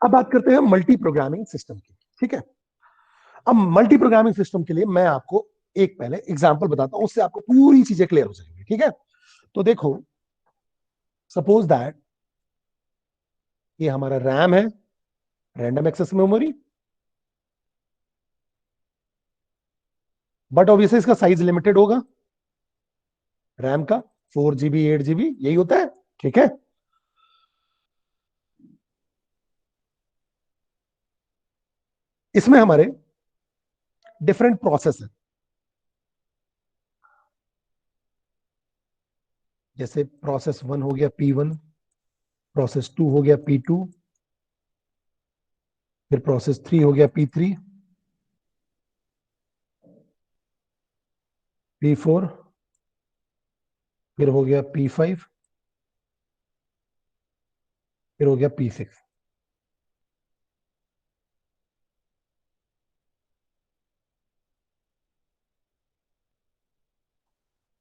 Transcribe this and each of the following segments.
अब बात करते हैं मल्टी प्रोग्रामिंग सिस्टम की। ठीक है, अब मल्टी प्रोग्रामिंग सिस्टम के लिए मैं आपको एक पहले एग्जांपल बताता हूं, उससे आपको पूरी चीजें क्लियर हो जाएंगी। ठीक है, तो देखो, सपोज दैट ये हमारा रैम है, random access memory, but obviously इसका साइज लिमिटेड होगा रैम का, 4 GB 8 GB यही होता है। ठीक है, इसमें हमारे डिफरेंट प्रोसेस है, जैसे प्रोसेस 1 हो गया P1, प्रोसेस 2 हो गया P2, फिर प्रोसेस 3 हो गया P3, P4, फिर हो गया P5, फिर हो गया P6।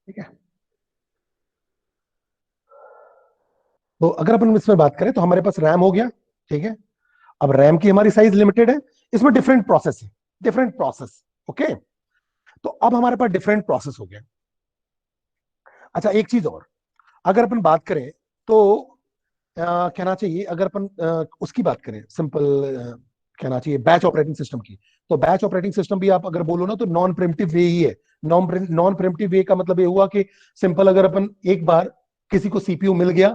ठीक है, तो अगर अपन इसमें बात करें तो हमारे पास रैम हो गया। ठीक है, अब रैम की हमारी साइज लिमिटेड है, इसमें डिफरेंट प्रोसेस है, डिफरेंट प्रोसेस। ओके, तो अब हमारे पास डिफरेंट प्रोसेस हो गया। अच्छा, एक चीज और, अगर अपन बात करें तो कहना चाहिए, अगर अपन उसकी बात करें सिंपल, कहना चाहिए बैच ऑपरेटिंग सिस्टम की, तो बैच ऑपरेटिंग सिस्टम भी आप अगर बोलो ना तो नॉन प्रिमिटिव वे ही है। नॉन प्रिमिटिव वे का मतलब ये हुआ कि सिंपल, अगर अपन एक बार किसी को सीपीयू मिल गया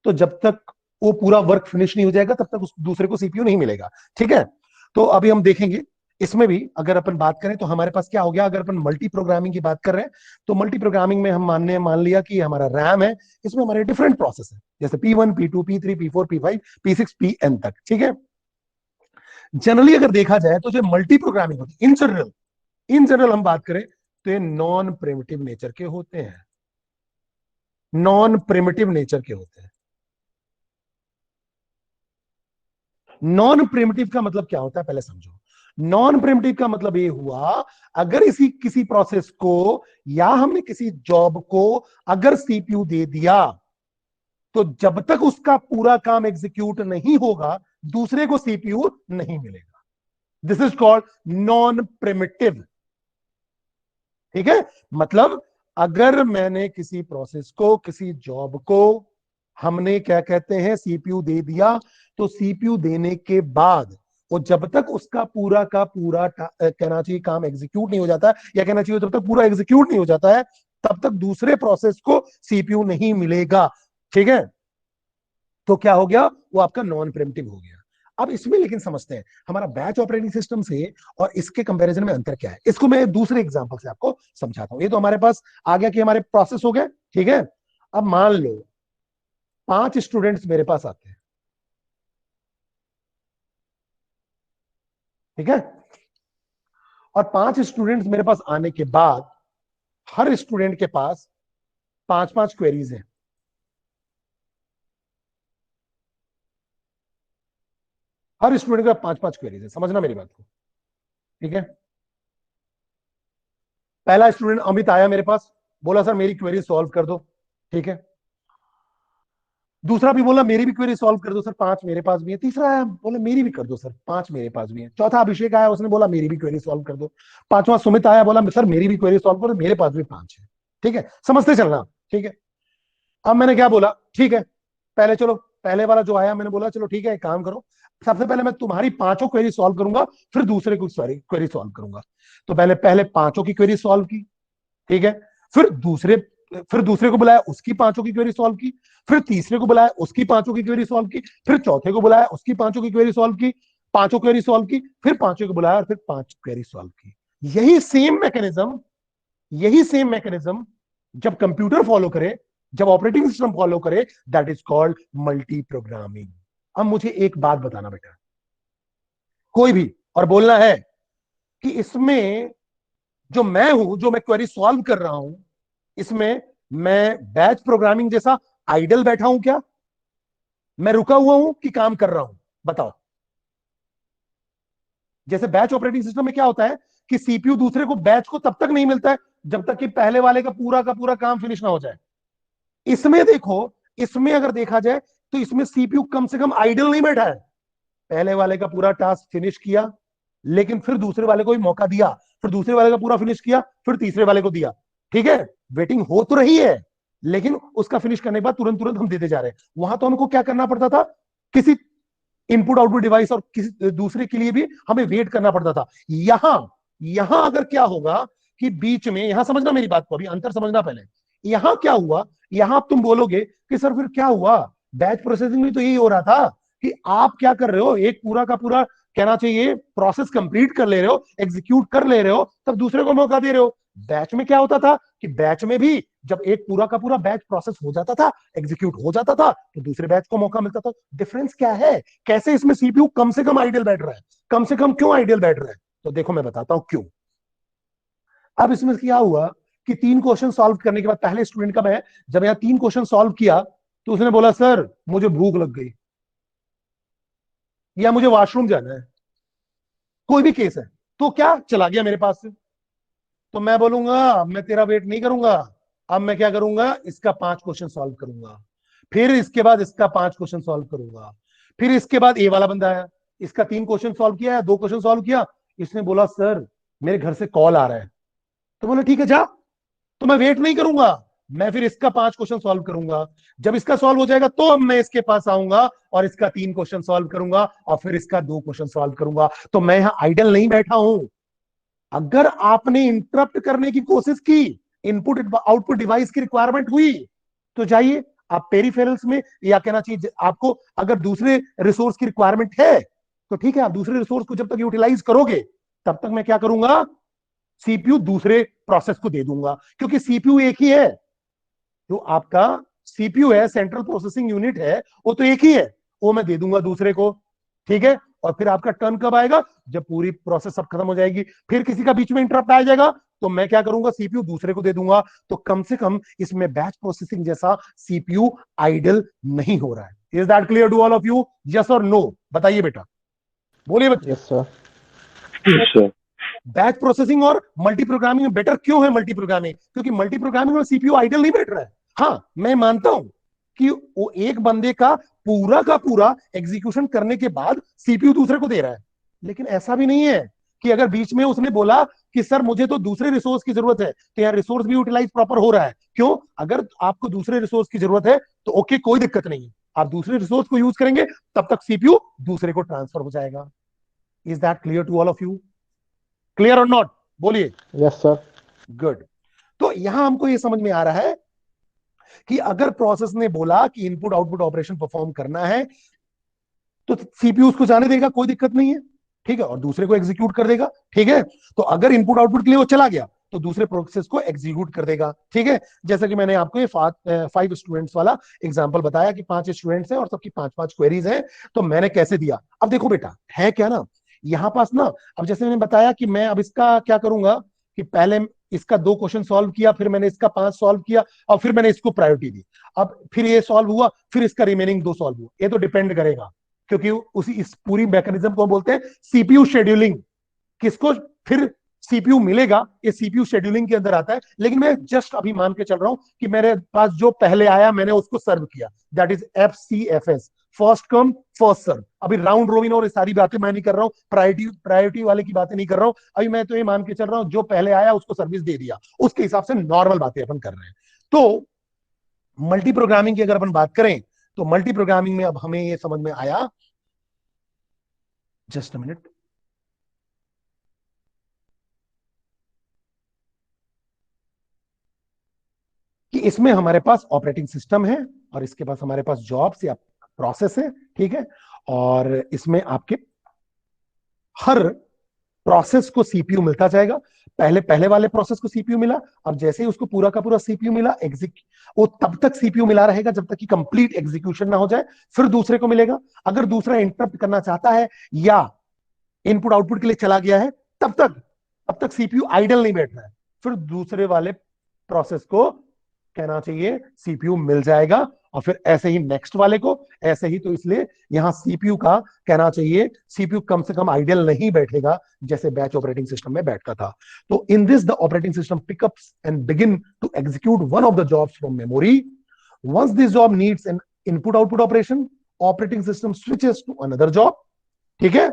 तो जब तक वो पूरा वर्क फिनिश नहीं हो जाएगा तब तक उस दूसरे को सीपीयू नहीं मिलेगा। ठीक है, तो अभी हम देखेंगे इसमें भी अगर अपन बात करें तो हमारे पास क्या हो गया, अगर अपन मल्टी प्रोग्रामिंग की बात कर रहे हैं तो मल्टी प्रोग्रामिंग में हम मान लिया कि हमारा रैम है, इसमें हमारे डिफरेंट प्रोसेस है, जैसे P1 P2 P3 P4 P5 P6 Pn तक। ठीक है, जनरली अगर देखा जाए तो जो मल्टी प्रोग्रामिंग होती है, इन जनरल हम बात करें तो ये नॉन प्रिमिटिव नेचर के होते हैं, नॉन प्रिमिटिव नेचर के होते हैं। नॉन प्रिमिटिव का मतलब क्या होता है पहले समझो। नॉन प्रिमिटिव का मतलब ये हुआ, अगर इसी किसी प्रोसेस को या हमने किसी जॉब को अगर सीपीयू दे दिया तो जब तक उसका पूरा काम एग्जीक्यूट नहीं होगा दूसरे को सीपीयू नहीं मिलेगा। This is called non primitive. ठीक है, मतलब अगर मैंने किसी प्रोसेस को, किसी जॉब को हमने क्या कहते हैं सीपीयू दे दिया, तो सीपीयू देने के बाद वो जब तक उसका पूरा का पूरा कहना चाहिए काम एग्जीक्यूट नहीं हो जाता है, या कहना चाहिए जब तक पूरा एग्जीक्यूट नहीं हो जाता है तब तक दूसरे प्रोसेस को सीपीयू नहीं मिलेगा। ठीक है, तो क्या हो गया, वो आपका नॉन प्रिमिटिव हो गया। अब इसमें लेकिन समझते हैं हमारा बैच ऑपरेटिंग सिस्टम से और इसके कंपैरिजन में अंतर क्या है, इसको मैं दूसरे एग्जांपल से आपको समझाता हूं। ये तो हमारे पास आ गया कि हमारे प्रोसेस हो गए। ठीक है, अब मान लो 5 स्टूडेंट्स मेरे पास आते हैं। ठीक है, और 5 स्टूडेंट्स मेरे पास आने के बाद हर स्टूडेंट के पास 5 5 क्वेरीज हैं। हर स्टूडेंट के पास 5 5 क्वेरीज है, समझना मेरी बात को। ठीक है, पहला स्टूडेंट अमित आया मेरे पास, बोला सर मेरी क्वेरी सॉल्व कर दो। ठीक है, दूसरा भी बोला मेरी भी क्वेरी सॉल्व कर दो सर, 5 मेरे पास भी है। तीसरा आया, बोला मेरी भी कर दो सर, 5 मेरे पास भी है। चौथा अभिषेक आया, उसने बोला मेरी भी क्वेरी सॉल्व कर दो। पांचवा सुमित आया, बोला सर मेरी भी क्वेरी सॉल्व कर दो, मेरे पास भी 5 है। ठीक है, समझते चलना। ठीक है, अब मैंने क्या बोला, ठीक है, पहले चलो, पहले वाला जो आया मैंने बोला चलो ठीक है एक काम करो, सबसे पहले मैं तुम्हारी 5 क्वेरी सॉल्व करूंगा, फिर दूसरे की क्वेरी सॉल्व करूंगा। तो पहले पहले 5 की क्वेरी सॉल्व की। ठीक है, फिर दूसरे फिर दूसरे को बुलाया, उसकी 5 की क्वेरी सॉल्व की। फिर तीसरे को बुलाया, उसकी 5 की क्वेरी सॉल्व की। फिर चौथे को बुलाया, उसकी 5 की क्वेरी सॉल्व की। 5 क्वेरी सॉल्व की, फिर 5 को बुलाया और फिर 5 क्वेरी सॉल्व की। यही सेम मैकेनिज्म, यही सेम मैकेनिज्म जब कंप्यूटर फॉलो करे, जब ऑपरेटिंग सिस्टम फॉलो करे, that is called multi programming. अब मुझे एक बात बताना बेटा, कोई भी, और बोलना है कि इसमें जो मैं हूं, जो मैं क्वेरी सॉल्व कर रहा हूं, इसमें मैं बैच प्रोग्रामिंग जैसा आइडल बैठा हूं क्या, मैं रुका हुआ हूं कि काम कर रहा हूं, बताओ। जैसे बैच ऑपरेटिंग सिस्टम में क्या होता है कि सीपीयू दूसरे को बैच को तब तक नहीं मिलता है जब तक कि पहले वाले का पूरा काम फिनिश ना हो जाए। इसमें देखो, इसमें अगर देखा जाए तो इसमें सीपीयू कम से कम आइडल नहीं बैठा है, पहले वाले का पूरा टास्क फिनिश किया, लेकिन फिर दूसरे वाले को भी मौका दिया, फिर दूसरे वाले का पूरा फिनिश किया, फिर तीसरे वाले को दिया। ठीक है, वेटिंग हो तो रही है, लेकिन उसका फिनिश करने के बाद तुरंत तुरंत हम देते जा रहे हैं। वहां तो हमको क्या करना पड़ता था, किसी इनपुट आउटपुट डिवाइस और किसी दूसरे के लिए भी हमें वेट करना पड़ता था। यहां यहां अगर क्या होगा कि बीच में, यहां समझना मेरी बात को, अभी अंतर समझना पहले। यहां क्या हुआ, यहां तुम बोलोगे कि सर फिर क्या हुआ, बैच प्रोसेसिंग में तो यही हो रहा था कि आप क्या कर रहे हो, एक पूरा का पूरा कहना चाहिए प्रोसेस कंप्लीट कर ले रहे हो, एग्जीक्यूट कर ले रहे हो, तब दूसरे को मौका दे रहे हो। बैच में क्या होता था कि बैच में भी जब एक पूरा का पूरा बैच प्रोसेस हो जाता था, एग्जीक्यूट हो जाता था, तो दूसरे बैच को मौका मिलता था। डिफरेंस क्या है, कैसे इसमें सीपीयू कम से कम आइडियल बैठ रहा है, कम से कम क्यों आइडियल बैठ रहा है? तो देखो मैं बताता हूं क्यों। अब इसमें क्या हुआ कि 3 क्वेश्चन सॉल्व करने के बाद, पहले स्टूडेंट का मैं जब यहाँ 3 क्वेश्चन सॉल्व किया, तो उसने बोला सर मुझे भूख लग गई, या मुझे वॉशरूम जाना है, कोई भी केस है, तो क्या चला गया मेरे पास से। तो मैं बोलूंगा अब मैं तेरा वेट नहीं करूंगा, अब मैं क्या करूंगा, इसका 5 क्वेश्चन सॉल्व करूंगा, फिर इसके बाद इसका 5 क्वेश्चन सॉल्व करूंगा, फिर इसके बाद ए वाला बंदा आया, इसका 3 क्वेश्चन सॉल्व किया, 2 क्वेश्चन सॉल्व किया, इसने बोला सर मेरे घर से कॉल आ रहा है। तो बोला ठीक है जा, तो मैं वेट नहीं करूंगा, मैं फिर इसका 5 क्वेश्चन सॉल्व करूंगा। जब इसका सॉल्व हो जाएगा तो अब मैं इसके पास आऊंगा और इसका 3 क्वेश्चन सॉल्व करूंगा और फिर इसका 2 क्वेश्चन सॉल्व करूंगा। तो मैं यहां आइडल नहीं बैठा हूं। अगर आपने इंटरप्ट करने की कोशिश की, इनपुट आउटपुट डिवाइस की रिक्वायरमेंट हुई, तो जाइए आप पेरिफेरल्स में, या कहना चाहिए आपको अगर दूसरे रिसोर्स की रिक्वायरमेंट है तो ठीक है, आप दूसरे रिसोर्स को जब तक यूटिलाइज करोगे तब तक मैं क्या करूंगा, सीपीयू दूसरे प्रोसेस को दे दूंगा, क्योंकि सीपीयू एक ही है। जो आपका सीपीयू है, सेंट्रल प्रोसेसिंग यूनिट है, वो तो एक ही है, वो मैं दे दूंगा दूसरे को। ठीक है, और फिर आपका टर्न कब आएगा, जब पूरी प्रोसेस सब खत्म हो जाएगी, फिर किसी का बीच में इंटरप्ट आ जाएगा, तो मैं क्या करूंगा, सीपीयू दूसरे को दे दूंगा। तो कम से कम इसमें बैच प्रोसेसिंग जैसा सीपीयू आइडल नहीं हो रहा है। Is that clear to all of you, yes और नो? बताइए बेटा, बोलिए बच्चे। Yes sir. बैच प्रोसेसिंग और मल्टी प्रोग्रामिंग में बेटर क्यों है मल्टी प्रोग्रामिंग? क्योंकि मल्टी प्रोग्रामिंग में सीपीयू आइडल नहीं बैठ रहा है। हाँ, मैं मानता हूं कि वो एक बंदे का पूरा एग्जीक्यूशन करने के बाद सीपीयू दूसरे को दे रहा है, लेकिन ऐसा भी नहीं है कि अगर बीच में उसने बोला कि सर मुझे तो दूसरे रिसोर्स की जरूरत है, तो यार रिसोर्स भी यूटिलाइज प्रॉपर हो रहा है। क्यों? अगर आपको दूसरे रिसोर्स की जरूरत है तो ओके, कोई दिक्कत नहीं है, आप दूसरे रिसोर्स को यूज करेंगे, तब तक सीपीयू दूसरे को ट्रांसफर हो जाएगा। Is that clear to all of you? Clear और नॉट? बोलिए। Yes sir. गुड। तो यहां हमको ये समझ में आ रहा है कि अगर प्रोसेस ने बोला कि इनपुट आउटपुट ऑपरेशन परफॉर्म करना है, तो सीपीयू उसको जाने देगा, कोई दिक्कत नहीं है। ठीक है, और दूसरे को एग्जीक्यूट कर देगा। ठीक है, तो अगर इनपुट आउटपुट के लिए वो चला गया तो दूसरे प्रोसेस को एग्जीक्यूट कर देगा। ठीक है, जैसा कि मैंने आपको ये 5 स्टूडेंट्स वाला एग्जांपल बताया कि 5 स्टूडेंट्स हैं और सबकी 5-5 क्वेरीज हैं, तो मैंने कैसे दिया। अब देखो बेटा, है क्या ना, यहाँ पास ना, अब जैसे मैंने बताया कि मैं अब इसका क्या करूंगा कि पहले इसका 2 क्वेश्चन सॉल्व किया, फिर मैंने इसका 5 सॉल्व किया, और फिर मैंने इसको प्रायोरिटी दी। अब फिर ये सॉल्व हुआ, फिर इसका रिमेनिंग 2 सॉल्व हुआ। ये तो डिपेंड करेगा, क्योंकि उसी इस पूरी मैकेनिज्म को बोलते हैं सीपीयू शेड्यूलिंग। किसको फिर सीपीयू मिलेगा, ये सीपीयू शेड्यूलिंग के अंदर आता है। लेकिन मैं जस्ट अभी मान के चल रहा हूं कि मेरे पास जो पहले आया मैंने उसको सर्व किया, that is FCFS, first come first serve. अभी राउंड रोबिन और ये सारी बातें मैं नहीं कर रहा हूं, प्रायोरिटी प्रायोरिटी वाले की बातें नहीं कर रहा हूं। अभी मैं तो ये मान के चल रहा हूं जो पहले आया उसको सर्विस दे दिया, उसके हिसाब से नॉर्मल बातें अपन कर रहे हैं। तो मल्टी प्रोग्रामिंग की अगर अपन बात करें, तो मल्टी प्रोग्रामिंग में अब हमें ये समझ में आया, जस्ट अ मिनट, कि इसमें हमारे पास ऑपरेटिंग सिस्टम है और इसके पास हमारे पास जॉब्स या प्रोसेस है। ठीक है, और इसमें आपके हर प्रोसेस को सीपीयू मिलता जाएगा। पहले पहले वाले प्रोसेस को सीपीयू मिला, और जैसे ही उसको पूरा का पूरा सीपीयू मिला, वो तब तक सीपीयू मिला रहेगा जब तक कि कंप्लीट एग्जीक्यूशन ना हो जाए, फिर दूसरे को मिलेगा। अगर दूसरा इंटरप्ट करना चाहता है या इनपुट आउटपुट के लिए चला गया है, तब तक सीपीयू आइडल नहीं बैठ रहा है, फिर दूसरे वाले प्रोसेस को कहना चाहिए सीपीयू मिल जाएगा, और फिर ऐसे ही नेक्स्ट वाले को, ऐसे ही। तो इसलिए यहां सीपीयू का कहना चाहिए सीपीयू कम से कम आइडियल नहीं बैठेगा जैसे बैच ऑपरेटिंग सिस्टम में बैठता था। तो in this the operating system pickups and begin to execute one of the jobs from memory. Once this job needs an input output operation, operating system switches to another job. ठीक है।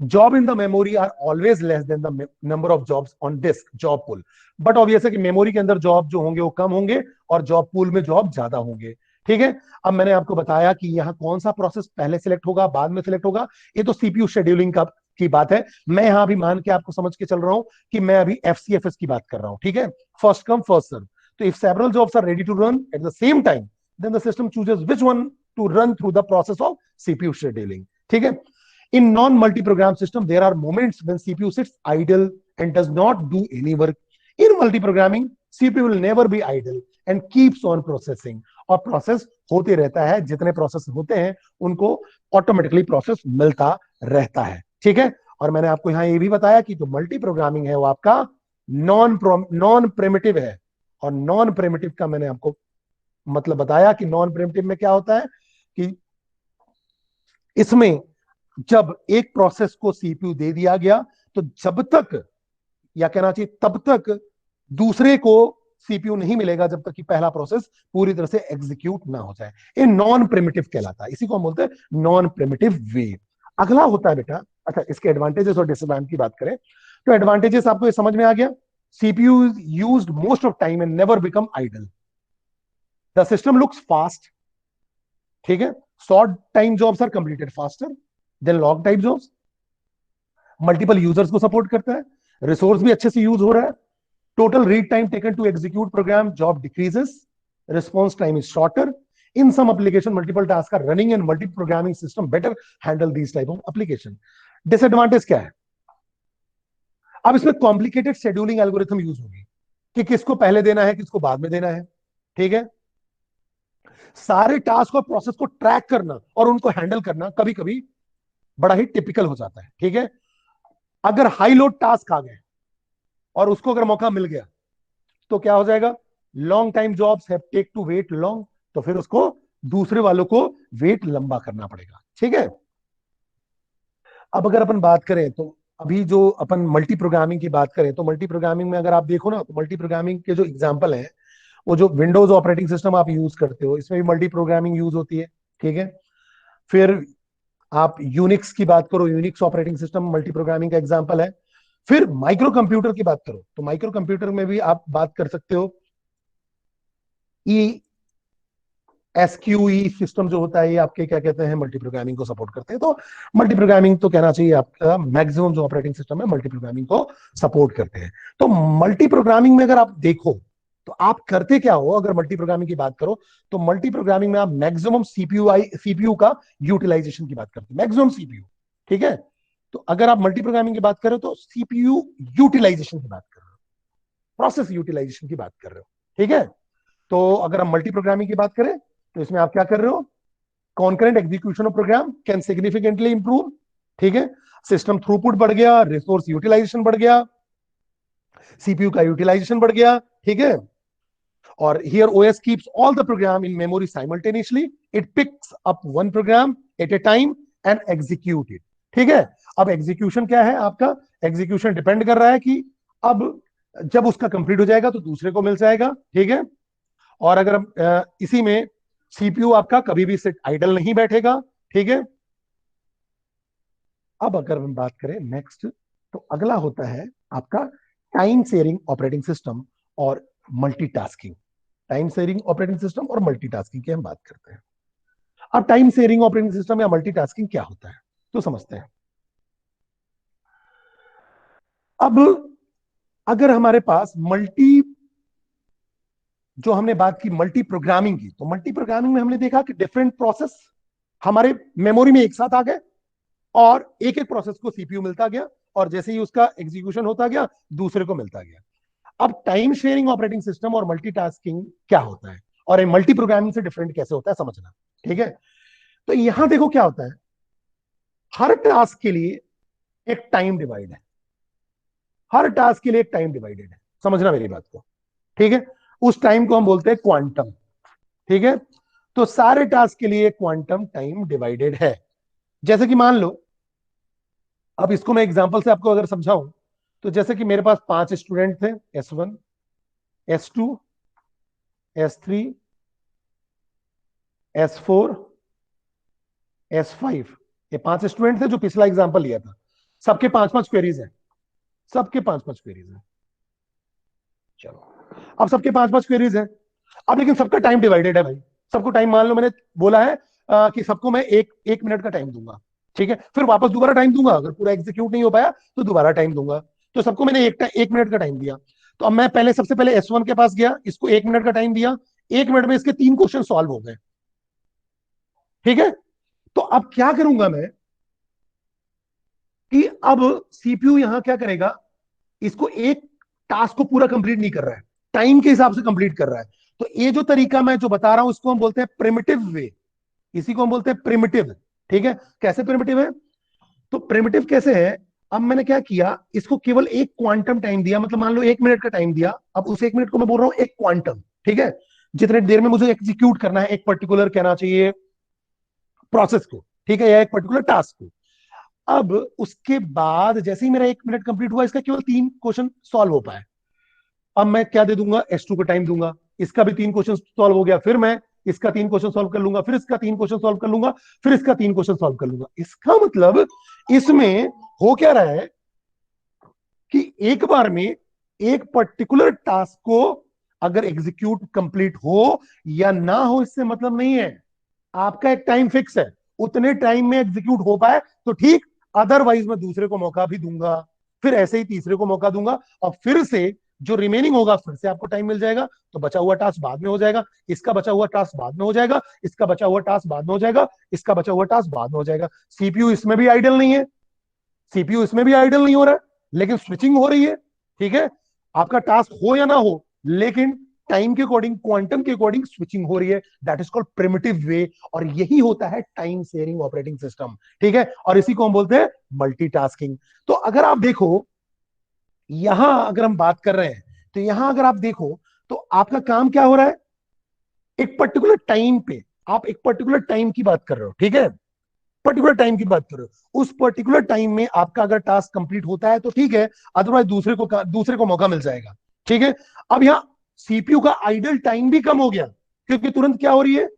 Job in the memory are always less than the number of jobs on disk job pool. But obvious है कि memory के अंदर job जो होंगे वो कम होंगे और जॉब पूल में जॉब ज्यादा होंगे। ठीक है। अब मैंने आपको बताया कि यहाँ कौन सा प्रोसेस पहले सिलेक्ट होगा बाद में सिलेक्ट होगा, ये तो सीपीयू शेड्यूलिंग का की बात है। मैं यहां अभी मान के आपको समझ के चल रहा हूं कि मैं अभी एफसीएफएस की बात कर रहा हूं। ठीक है, फर्स्ट कम फर्स्ट सर्व। तो if several jobs are ready to run at the same time, then the system chooses which one to run through the process of CPU scheduling. ठीक है। In non-multi-program system, there are moments when CPU sits idle and does not do any work. In multi-programming, CPU will never be idle and keeps on processing. और process होते रहता है, जितने process होते हैं उनको ऑटोमेटिकली प्रोसेस मिलता रहता है। ठीक है। और मैंने आपको यहां ये भी बताया कि जो मल्टी प्रोग्रामिंग है वो आपका नॉन प्रिमिटिव है। और नॉन प्रिमिटिव का मैंने आपको मतलब बताया कि नॉन प्रिमिटिव में क्या होता है कि इसमें जब एक प्रोसेस को सीपीयू दे दिया गया तो जब तक, या कहना चाहिए तब तक, दूसरे को सीपीयू नहीं मिलेगा जब तक कि पहला प्रोसेस पूरी तरह से एग्जीक्यूट ना हो जाए। ये नॉन प्रिमिटिव कहलाता है, इसी को हम बोलते हैं नॉन प्रिमिटिव वे। अगला होता है बेटा, अच्छा इसके एडवांटेजेस और डिसएडवांटेज की बात करें तो एडवांटेजेस आपको ये समझ में आ गया। CPU is used most of time and never become idle. The system looks fast. ठीक है। Short time jobs are completed faster than long time jobs. Multiple users को सपोर्ट करता है, रिसोर्स भी अच्छे से यूज हो रहा है। Total read time taken to execute program job decreases, response time is shorter. In some application, multiple tasks are running and multi-programming system better handle these type of application. Disadvantage क्या है? अब इसमें complicated scheduling algorithm use होगी कि किसको पहले देना है किसको बाद में देना है। ठीक है। सारे टास्क और प्रोसेस को ट्रैक करना और उनको हैंडल करना कभी कभी बड़ा ही टिपिकल हो जाता है। ठीक है। अगर हाई लोड टास्क आ गए और उसको अगर मौका मिल गया तो क्या हो जाएगा, long time jobs have take to wait long, तो फिर उसको दूसरे वालों को वेट लंबा करना पड़ेगा। ठीक है। अब अगर अपन बात करें तो अभी जो अपन मल्टी प्रोग्रामिंग की बात करें तो मल्टी प्रोग्रामिंग में अगर आप देखो ना तो मल्टी प्रोग्रामिंग के जो एग्जांपल हैं, वो जो विंडोज ऑपरेटिंग सिस्टम आप यूज करते हो इसमें भी मल्टी प्रोग्रामिंग यूज होती है। ठीक है। फिर आप यूनिक्स की बात करो, Unix operating system multi programming का एग्जांपल है। फिर माइक्रो कंप्यूटर की बात करो तो माइक्रो कंप्यूटर में भी आप बात कर सकते हो ई एसक्यूई सिस्टम जो होता है, ये आपके क्या कहते हैं मल्टी प्रोग्रामिंग को सपोर्ट करते हैं। तो मल्टी प्रोग्रामिंग तो कहना चाहिए आपका मैक्सिमम जो ऑपरेटिंग सिस्टम है मल्टी प्रोग्रामिंग को सपोर्ट करते हैं। तो मल्टी प्रोग्रामिंग में अगर आप देखो तो आप करते क्या हो, अगर मल्टी प्रोग्रामिंग की बात करो तो मल्टी प्रोग्रामिंग में आप मैक्सिमम सीपीयू का यूटिलाइजेशन की बात करते हैं, मैक्सिमम सीपीयू। ठीक है। तो अगर आप मल्टी प्रोग्रामिंग की बात करो तो सीपीयू यूटिलाइजेशन की बात कर रहे हो, प्रोसेस यूटिलाइजेशन की बात कर रहे हो। ठीक है। तो अगर हम मल्टी प्रोग्रामिंग की बात करें तो इसमें आप क्या कर रहे हो, concurrent execution of program can significantly improve. ठीक है। सिस्टम थ्रूपुट बढ़ गया, रिसोर्स यूटिलाइजेशन बढ़ गया, सीपीयू का यूटिलाइजेशन बढ़ गया। ठीक है। और here OS keeps all the program in memory simultaneously, it picks up one program at a time and execute it. ठीक है। अब एग्जीक्यूशन क्या है आपका, एग्जीक्यूशन डिपेंड कर रहा है कि अब जब उसका कंप्लीट हो जाएगा तो दूसरे को मिल जाएगा। ठीक है। और अगर इसी में सीपीयू आपका कभी भी सिट आइडल नहीं बैठेगा। ठीक है। अब अगर हम बात करें नेक्स्ट, तो अगला होता है आपका टाइम शेयरिंग ऑपरेटिंग सिस्टम और multitasking. Time sharing operating system और मल्टीटास्किंग की हम बात करते हैं। अब टाइम शेयरिंग ऑपरेटिंग सिस्टम या मल्टीटास्किंग क्या होता है तो समझते हैं। अब अगर हमारे पास जो हमने बात की मल्टी प्रोग्रामिंग की, तो मल्टी प्रोग्रामिंग में हमने देखा कि डिफरेंट प्रोसेस हमारे मेमोरी में एक साथ आ गए और एक एक प्रोसेस को सीपीयू मिलता गया और जैसे ही उसका एग्जीक्यूशन होता गया दूसरे को मिलता गया। अब टाइम शेयरिंग ऑपरेटिंग सिस्टम और मल्टीटास्किंग क्या होता है और मल्टी प्रोग्रामिंग से डिफरेंट कैसे होता है समझना। ठीक है। तो यहां देखो क्या होता है, हर टास्क के लिए एक टाइम डिवाइड है, हर टास्क के लिए एक टाइम डिवाइडेड है, समझना मेरी बात को। ठीक है। उस टाइम को हम बोलते हैं क्वांटम। ठीक है। तो सारे टास्क के लिए क्वांटम टाइम डिवाइडेड है। जैसे कि मान लो, अब इसको मैं एग्जांपल से आपको अगर समझाऊं तो जैसे कि मेरे पास 5 स्टूडेंट थे, S1, S2, S3, S4, S5 ये 5 स्टूडेंट थे जो पिछला एग्जाम्पल लिया था, सबके 5-5 क्वेरीज हैं, सबके 5-5 क्वेरीज हैं। चलो, अब सबके 5-5 क्वेरीज हैं। अब लेकिन सबका टाइम डिवाइडेड है भाई, सबको टाइम मान लो मैंने बोला है कि सबको मैं एक एक मिनट का टाइम दूंगा, ठीक है, फिर वापस दोबारा टाइम दूंगा, अगर पूरा एग्जीक्यूट नहीं हो पाया तो दोबारा टाइम दूंगा। तो सबको मैंने एक मिनट का टाइम दिया। तो अब मैं पहले सबसे पहले S1 के पास गया, इसको 1 मिनट का टाइम दिया, 1 मिनट में इसके 3 क्वेश्चन सॉल्व हो गए, ठीक है। तो अब क्या करूंगा मैं कि अब सीपीयू यहां क्या करेगा, इसको एक टास्क को पूरा कंप्लीट नहीं कर रहा है, टाइम के हिसाब से कंप्लीट कर रहा है। तो ये जो तरीका मैं जो बता रहा हूं इसको हम बोलते हैं प्रिमिटिव वे, इसी को हम बोलते हैं प्रिमिटिव, ठीक है। कैसे प्रिमिटिव है, तो प्रिमिटिव कैसे है, अब मैंने क्या किया, इसको केवल एक क्वांटम टाइम दिया, मतलब मान लो 1 मिनट का टाइम दिया, अब उस 1 मिनट को मैं बोल रहा हूं एक क्वांटम, ठीक है, जितने देर में मुझे एग्जीक्यूट करना है एक पर्टिकुलर कहना चाहिए प्रोसेस को, ठीक है, या एक पर्टिकुलर टास्क को। अब उसके बाद जैसे ही मेरा 1 मिनट कंप्लीट हुआ, इसका केवल 3 क्वेश्चन सॉल्व हो पाए, अब मैं क्या दे दूंगा, S2 का टाइम दूंगा, इसका भी 3 क्वेश्चन सॉल्व हो गया, फिर मैं इसका 3 क्वेश्चन सॉल्व कर लूंगा, फिर इसका 3 क्वेश्चन सॉल्व कर लूंगा, फिर इसका 3 क्वेश्चन सॉल्व कर लूंगा। इसका मतलब इसमें हो क्या रहा है कि एक बार में एक पर्टिकुलर टास्क को अगर एग्जीक्यूट कंप्लीट हो या ना हो इससे मतलब नहीं है, आपका एक टाइम फिक्स है, उतने टाइम में एग्जीक्यूट हो पाए तो ठीक, अदरवाइज मैं दूसरे को मौका भी दूंगा, फिर ऐसे ही तीसरे को मौका दूंगा, और फिर से जो रिमेनिंग होगा फिर से आपको टाइम मिल जाएगा, तो बचा हुआ टास्क बाद में हो जाएगा, इसका बचा हुआ टास्क बाद में हो जाएगा, इसका बचा हुआ टास्क बाद में हो जाएगा, इसका बचा हुआ टास्क बाद में हो जाएगा। सीपीयू इसमें भी आइडल नहीं है, सीपीयू इसमें भी आइडल नहीं हो रहा है, लेकिन स्विचिंग हो रही है, ठीक है। आपका टास्क हो या ना हो, लेकिन टाइम के अकॉर्डिंग, क्वांटम के अकॉर्डिंग स्विचिंग हो रही है, दैट इज कॉल्ड प्रिमिटिव वे, और यही होता है टाइम शेयरिंग ऑपरेटिंग सिस्टम, ठीक है, और इसी को हम बोलते हैं मल्टीटास्किंग। तो अगर आप देखो, यहां अगर हम बात कर रहे हैं, तो यहां अगर आप देखो तो आपका काम क्या हो रहा है, एक पर्टिकुलर टाइम पे आप एक पर्टिकुलर टाइम की बात कर रहे हो, ठीक है, पर्टिकुलर टाइम की बात कर रहे हो, उस पर्टिकुलर टाइम में आपका अगर टास्क कंप्लीट होता है तो ठीक है, अदरवाइज दूसरे को मौका मिल जाएगा, ठीक है। अब यहां सीपीयू का आइडल टाइम भी कम हो गया, क्योंकि तुरंत क्या हो रही है,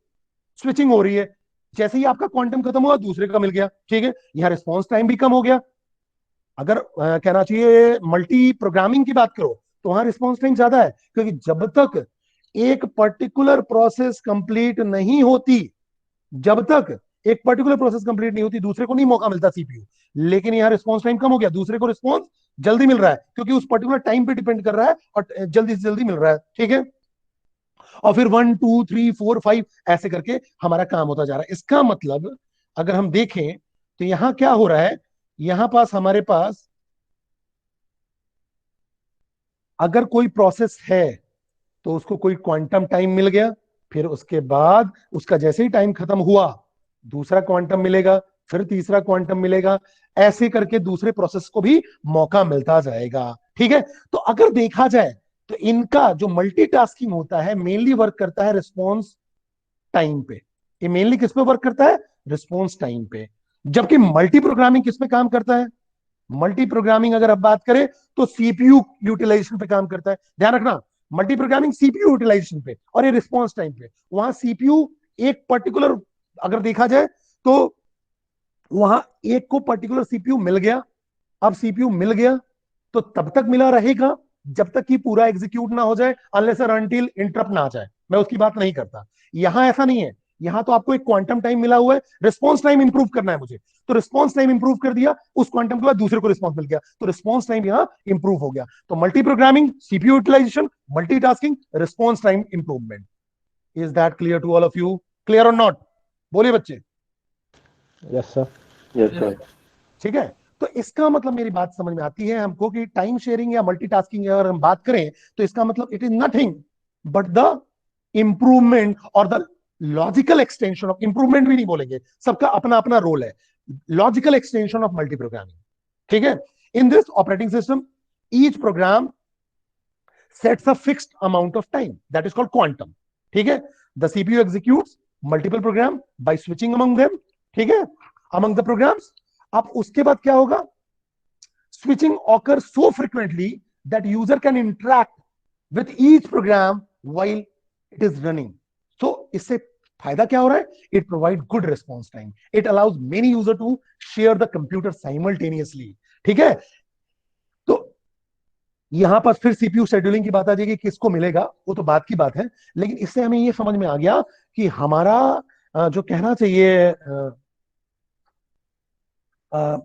स्विचिंग हो रही है, जैसे ही आपका क्वांटम खत्म हुआ दूसरे का मिल गया, ठीक है। यहां रिस्पॉन्स टाइम भी कम हो गया, अगर कहना चाहिए मल्टी प्रोग्रामिंग की बात करो तो वहां रिस्पॉन्स टाइम ज्यादा है, क्योंकि जब तक एक पर्टिकुलर प्रोसेस कंप्लीट नहीं होती, जब तक एक पर्टिकुलर प्रोसेस कंप्लीट नहीं होती दूसरे को नहीं मौका मिलता सीपीयू, लेकिन यहाँ रिस्पॉन्स टाइम कम हो गया, दूसरे को रिस्पॉन्स जल्दी मिल रहा है, क्योंकि उस पर्टिकुलर टाइम पे डिपेंड कर रहा है और जल्दी से जल्दी मिल रहा है, ठीक है। और फिर 1 2 3 4 5 ऐसे करके हमारा काम होता जा रहा है। इसका मतलब अगर हम देखें तो यहां क्या हो रहा है, यहां पास हमारे पास अगर कोई प्रोसेस है तो उसको कोई क्वांटम टाइम मिल गया, फिर उसके बाद उसका जैसे ही टाइम खत्म हुआ दूसरा क्वांटम मिलेगा, फिर तीसरा क्वांटम मिलेगा, ऐसे करके दूसरे प्रोसेस को भी मौका मिलता जाएगा, ठीक है। तो अगर देखा जाए तो इनका जो मल्टीटास्किंग होता है मेनली वर्क करता है रिस्पॉन्स टाइम पे, ये मेनली किस पे वर्क करता है, रिस्पॉन्स टाइम पे। जबकि मल्टी प्रोग्रामिंग किस पे काम करता है, मल्टी प्रोग्रामिंग अगर आप बात करें तो सीपीयू यूटिलाइजेशन पे काम करता है, ध्यान रखना, मल्टी प्रोग्रामिंग सीपीयू यूटिलाइजेशन पे और ये रिस्पॉन्स टाइम पे, वहां सीपीयू एक पर्टिकुलर अगर देखा जाए तो वहां एक को पर्टिकुलर सीपीयू मिल गया, अब सीपीयू मिल गया तो तब तक मिला रहेगा जब तक कि पूरा एग्जीक्यूट ना हो जाए, अनलेस और अनटिल इंटरप्ट ना आ जाए, मैं उसकी बात नहीं करता। यहां ऐसा नहीं है, यहां तो आपको एक क्वांटम टाइम मिला हुआ है, रिस्पॉन्स टाइम इंप्रूव करना है मुझे, तो रिस्पॉन्स टाइम इंप्रूव कर दिया, उस क्वांटम के बाद दूसरे को रिस्पॉन्स मिल गया, तो रिस्पॉन्स टाइम यहां इंप्रूव हो गया। तो multi programming, CPU utilization, multitasking, response time improvement. Is that clear to all of you, clear और नॉट, बोलिए बच्चे। Yes sir. Yes sir. ठीक है, तो इसका मतलब मेरी बात समझ में आती है हमको कि टाइम शेयरिंग या मल्टीटास्किंग अगर हम बात करें तो इसका मतलब it is nothing but the improvement और the logical extension of, improvement भी नहीं बोलेंगे, सबका अपना अपना रोल है, logical extension of multi programming, ठीक है। In this operating system each program sets a fixed amount of time that is called quantum, ठीक है। the cpu executes multiple program by switching among them, ठीक है, among the programs। अब उसके बाद क्या होगा, switching occurs so frequently that user can interact with each program while it is running। so इससे फायदा क्या हो रहा है? It provide good response time, it allows many user to share the computer simultaneously. ठीक है, तो यहां पर फिर सीपीयू शेड्यूलिंग की बात आ जाएगी, किसको मिलेगा वो तो बात की बात है, लेकिन इससे हमें ये समझ में आ गया कि हमारा जो कहना चाहिए अ,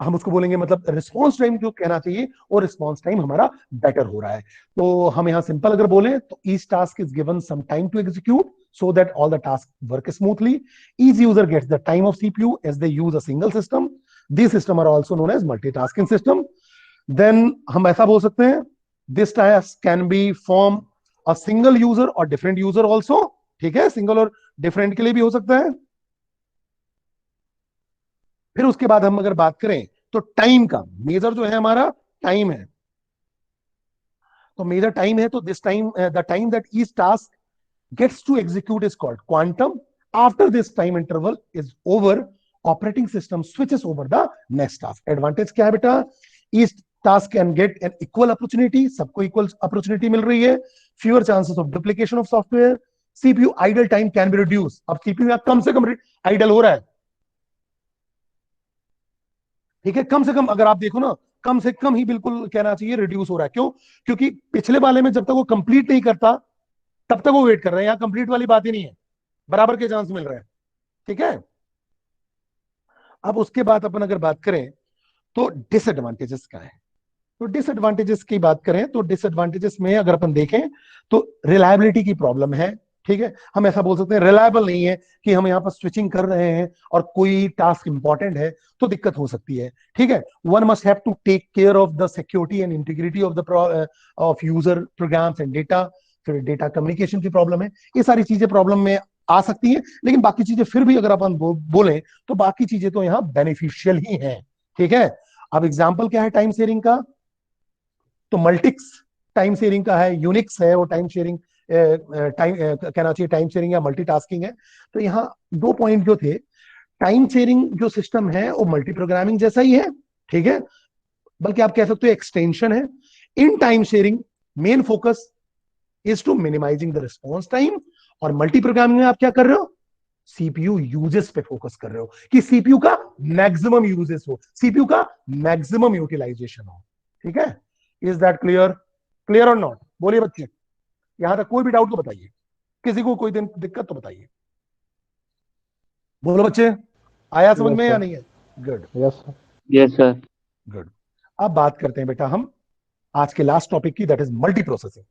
हम उसको बोलेंगे मतलब रिस्पॉन्स टाइम जो कहना चाहिए वो रिस्पॉन्स टाइम हमारा बेटर हो रहा है। तो हम यहां सिंपल अगर बोले तो each task is given some time to execute so that all the tasks work smoothly. Each user gets the time of CPU as they use a single system. These systems are also known as multitasking system. Then हम ऐसा बोल सकते हैं this task can be from a single user or different user also. ठीक है, single और different के लिए भी हो सकता है। फिर उसके बाद हम अगर बात करें तो टाइम का मेजर जो है हमारा टाइम है, तो मेजर टाइम है, तो this time the time that each task gets to execute is called quantum. After this time interval is over, operating system switches over the next task. Advantage क्या है बेटा? Each task can get an equal opportunity, सबको equal opportunity मिल रही है, fewer chances of duplication of software, CPU idle time can be reduced. अब CPU यहाँ कम से कम idle हो रहा है, ठीक है, कम से कम अगर आप देखो ना, कम से कम ही बिल्कुल कहना चाहिए रिड्यूस हो रहा है। क्यों? क्योंकि पिछले वाले में जब तक वो कंप्लीट नहीं करता तब तक वो वेट कर रहे हैं, यहाँ कंप्लीट वाली बात ही नहीं है, बराबर के चांस मिल रहे हैं। ठीक है, अब उसके बाद अपन अगर बात करें तो डिसएडवांटेजेस क्या है, तो डिसएडवांटेजेस की बात करें तो डिसएडवांटेजेस में अगर अपन देखें तो रिलायबिलिटी की प्रॉब्लम है। ठीक है, हम ऐसा बोल सकते हैं रिलायबल नहीं है कि हम यहाँ पर स्विचिंग कर रहे हैं और कोई टास्क इंपॉर्टेंट है तो दिक्कत हो सकती है। ठीक है, one must have to take care of the security and integrity of the of user programs and data. फिर डेटा कम्युनिकेशन की प्रॉब्लम है, ये सारी चीजें प्रॉब्लम में आ सकती हैं, लेकिन बाकी चीजें फिर भी अगर अपन बोलें तो बाकी चीजें तो यहाँ बेनिफिशियल ही हैं। ठीक है, अब एग्जाम्पल क्या है टाइम शेयरिंग का? तो मल्टिक्स टाइम शेयरिंग का है, यूनिक्स है वो टाइम शेयरिंग, टाइम कहना चाहिए टाइम शेयरिंग या मल्टीटास्किंग है। तो यहाँ दो पॉइंट जो थे, टाइम शेयरिंग जो सिस्टम है वो मल्टी प्रोग्रामिंग जैसा ही है। ठीक है, बल्कि आप कह सकते हो एक्सटेंशन है। In time sharing main focus is to minimising the response time, और मल्टी प्रोग्रामिंग में आप क्या कर रहे हो? सीपीयू यूजेस पे फोकस कर रहे हो कि सीपीयू का मैक्सिमम यूजेस हो, सीपीयू का मैक्सिमम यूटिलाइजेशन हो। ठीक है, इज दैट क्लियर? क्लियर और नॉट? बोलिए बच्चे, यहां तक कोई भी डाउट तो बताइए, किसी को कोई दिन दिक्कत तो बताइए। बोलो बच्चे, आया समझ Yes, में या sir. नहीं है? Good, Yes, sir. Yes sir. Good. अब बात करते हैं बेटा हम आज के लास्ट टॉपिक की, दैट इज मल्टी प्रोसेसिंग।